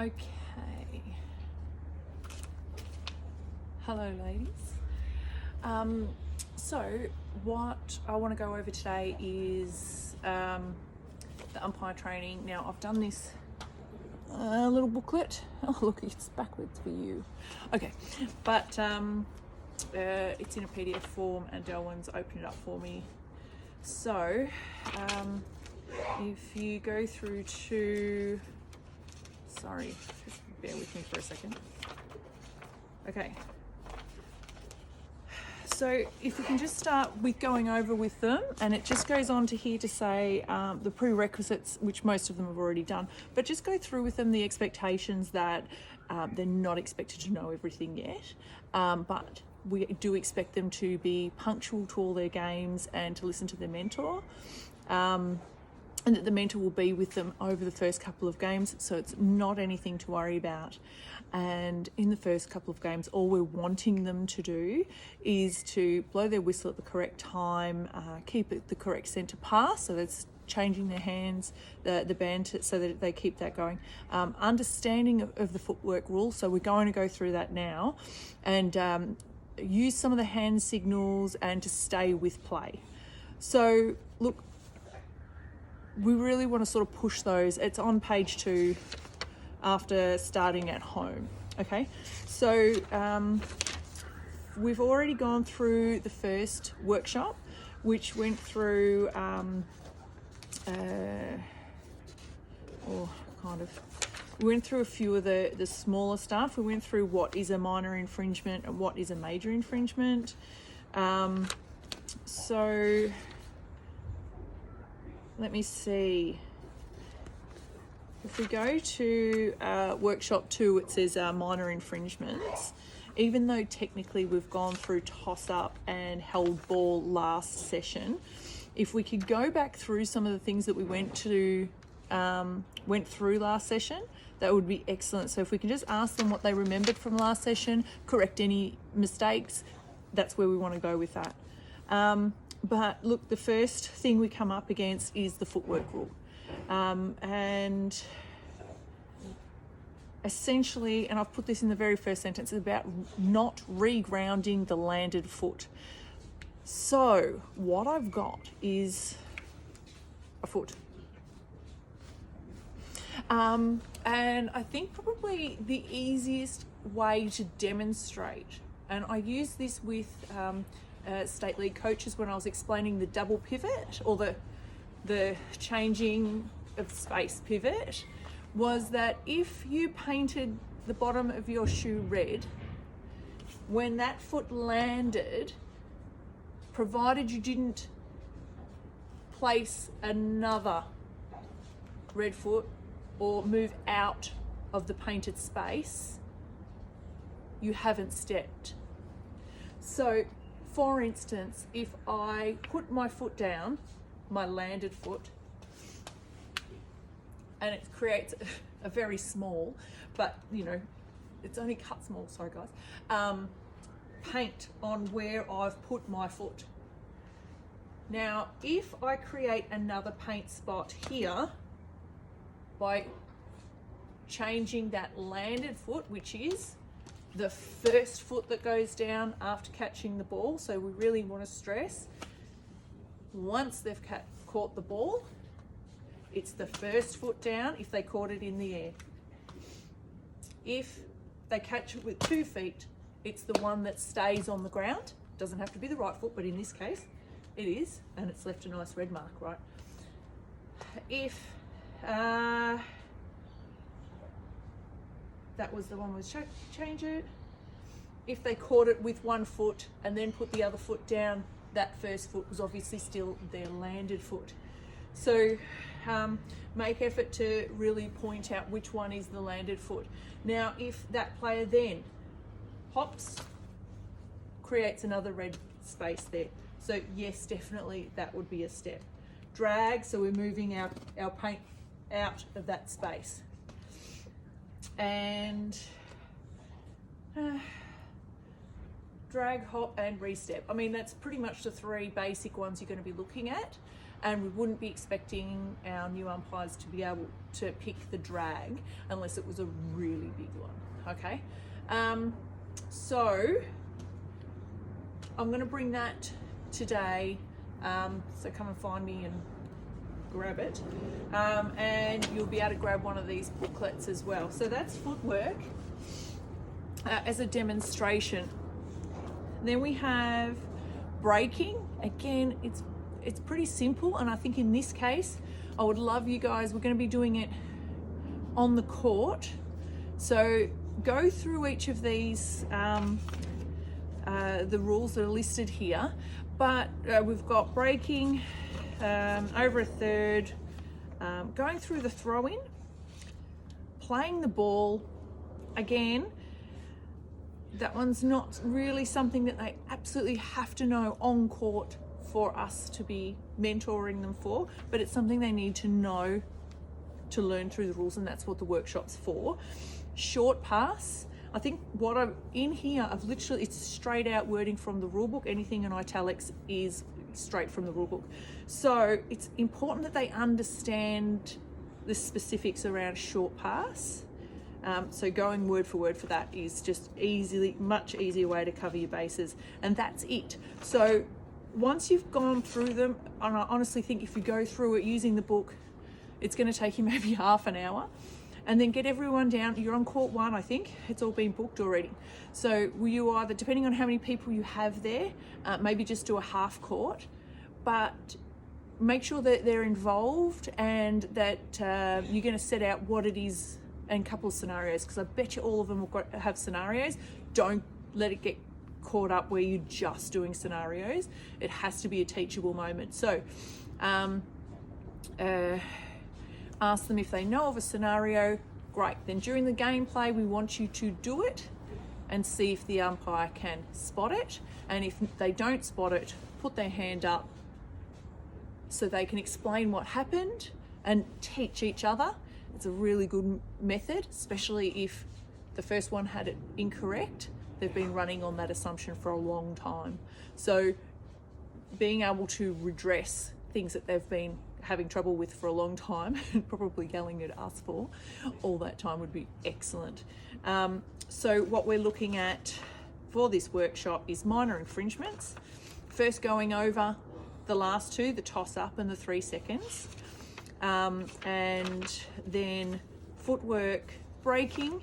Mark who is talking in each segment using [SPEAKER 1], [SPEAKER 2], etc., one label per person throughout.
[SPEAKER 1] Okay. Hello, ladies. So what I want to go over today is the umpire training. Now, I've done this little booklet. Oh, look, it's backwards for you. Okay, but it's in a PDF form, and Delwyn's opened it up for me. So if you go through to, sorry, just bear with me for a second. Okay. So if we can just start with going over with them, and it just goes on to here to say the prerequisites, which most of them have already done, but just go through with them the expectations that they're not expected to know everything yet, but we do expect them to be punctual to all their games and to listen to their mentor. And that the mentor will be with them over the first couple of games, so it's not anything to worry about. And in the first couple of games, all we're wanting them to do is to blow their whistle at the correct time, keep it the correct centre pass, so that's changing their hands, the band, so that they keep that going. Understanding of the footwork rules, so we're going to go through that now, and use some of the hand signals and to stay with play. So look, we really want to sort of push those. It's on page 2 after starting at home. Okay, so we've already gone through the first workshop, which went through we went through a few of the smaller stuff. We went through what is a minor infringement and what is a major infringement. So let me see. If we go to workshop 2, it says minor infringements. Even though technically we've gone through toss up and held ball last session, if we could go back through some of the things that we went through last session, that would be excellent. So if we can just ask them what they remembered from last session, correct any mistakes, that's where we want to go with that. But look, the first thing we come up against is the footwork rule. And essentially, and I've put this in the very first sentence, it's about not regrounding the landed foot. So what I've got is a foot. And I think probably the easiest way to demonstrate, and I use this with state league coaches when I was explaining the double pivot or the changing of space pivot, was that if you painted the bottom of your shoe red, when that foot landed, provided you didn't place another red foot or move out of the painted space, you haven't stepped. So for instance, if I put my foot down, my landed foot, and it creates a very small, but you know, it's only cut small, sorry guys, paint on where I've put my foot. Now, if I create another paint spot here by changing that landed foot, which is the first foot that goes down after catching the ball, so we really want to stress, once they've caught the ball, it's the first foot down if they caught it in the air. If they catch it with 2 feet, it's the one that stays on the ground. Doesn't have to be the right foot, but in this case, it is, and it's left a nice red mark, right? If that was the one with change it. If they caught it with 1 foot and then put the other foot down, that first foot was obviously still their landed foot. So make effort to really point out which one is the landed foot. Now, if that player then hops, creates another red space there. So yes, definitely that would be a step. Drag, so we're moving our paint out of that space. And drag, hop and re-step. I mean, that's pretty much the 3 basic ones you're going to be looking at. and we wouldn't be expecting our new umpires to be able to pick the drag unless it was a really big one. Okay, so I'm going to bring that today, so come and find me and grab it, and you'll be able to grab one of these booklets as well. So that's footwork as a demonstration. Then we have breaking. Again, it's pretty simple, and I think in this case I would love you guys, we're going to be doing it on the court, so go through each of these the rules that are listed here, but we've got breaking, over a third, going through the throw-in, playing the ball. Again, that one's not really something that they absolutely have to know on court for us to be mentoring them for, but it's something they need to know to learn through the rules, and that's what the workshop's for. Short pass, I think what I'm in here, I've literally, it's straight out wording from the rule book. Anything in italics is straight from the rule book. So it's important that they understand the specifics around short pass. So going word for word for that is just much easier way to cover your bases, and that's it. So once you've gone through them, and I honestly think if you go through it using the book, it's going to take you maybe half an hour, and then get everyone down. You're on court 1, I think. It's all been booked already. So you either, depending on how many people you have there, maybe just do a half court, but make sure that they're involved and that you're going to set out what it is and a couple of scenarios, because I bet you all of them have scenarios. Don't let it get caught up where you're just doing scenarios. It has to be a teachable moment. So ask them if they know of a scenario. Great. Then during the gameplay, we want you to do it and see if the umpire can spot it. And if they don't spot it, put their hand up so they can explain what happened and teach each other. It's a really good method, especially if the first one had it incorrect. They've been running on that assumption for a long time. So being able to redress things that they've been having trouble with for a long time and probably yelling at us for all that time would be excellent. So what we're looking at for this workshop is minor infringements. First, going over the last two, the toss up and the 3 seconds. And then footwork, breaking,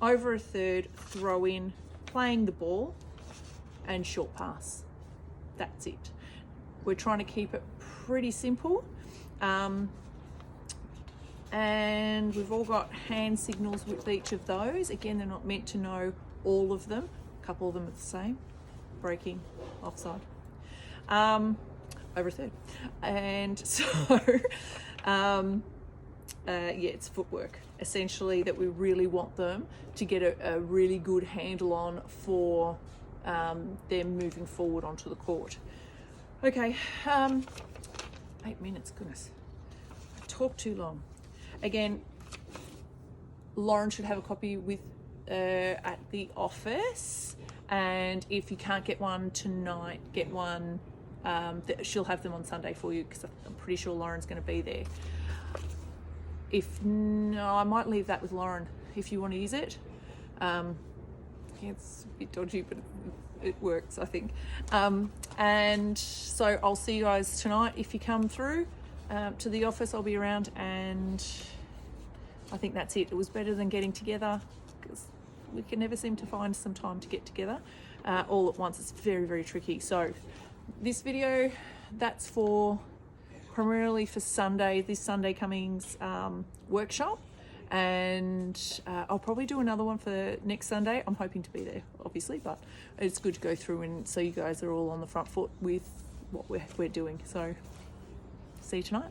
[SPEAKER 1] over a third, throw in, playing the ball, and short pass. That's it. We're trying to keep it pretty simple. And we've all got hand signals with each of those. Again, they're not meant to know all of them. A couple of them are the same. Breaking, offside. Over a third. And so yeah, it's footwork essentially that we really want them to get a really good handle on for them moving forward onto the court. Okay, 8 minutes, goodness, I talk too long. Again, Lauren should have a copy with at the office, and if you can't get one tonight, get one. She'll have them on Sunday for you, because I'm pretty sure Lauren's going to be there. If no, I might leave that with Lauren if you want to use it. Yeah, it's a bit dodgy, but it works, I think. And so I'll see you guys tonight. If you come through to the office, I'll be around, and I think that's it. It was better than getting together, because we can never seem to find some time to get together all at once. It's very, very tricky. So this video, that's for primarily for Sunday, this Sunday coming's workshop, and I'll probably do another one for next Sunday. I'm hoping to be there, obviously, but it's good to go through and so you guys are all on the front foot with what we're doing. So see you tonight.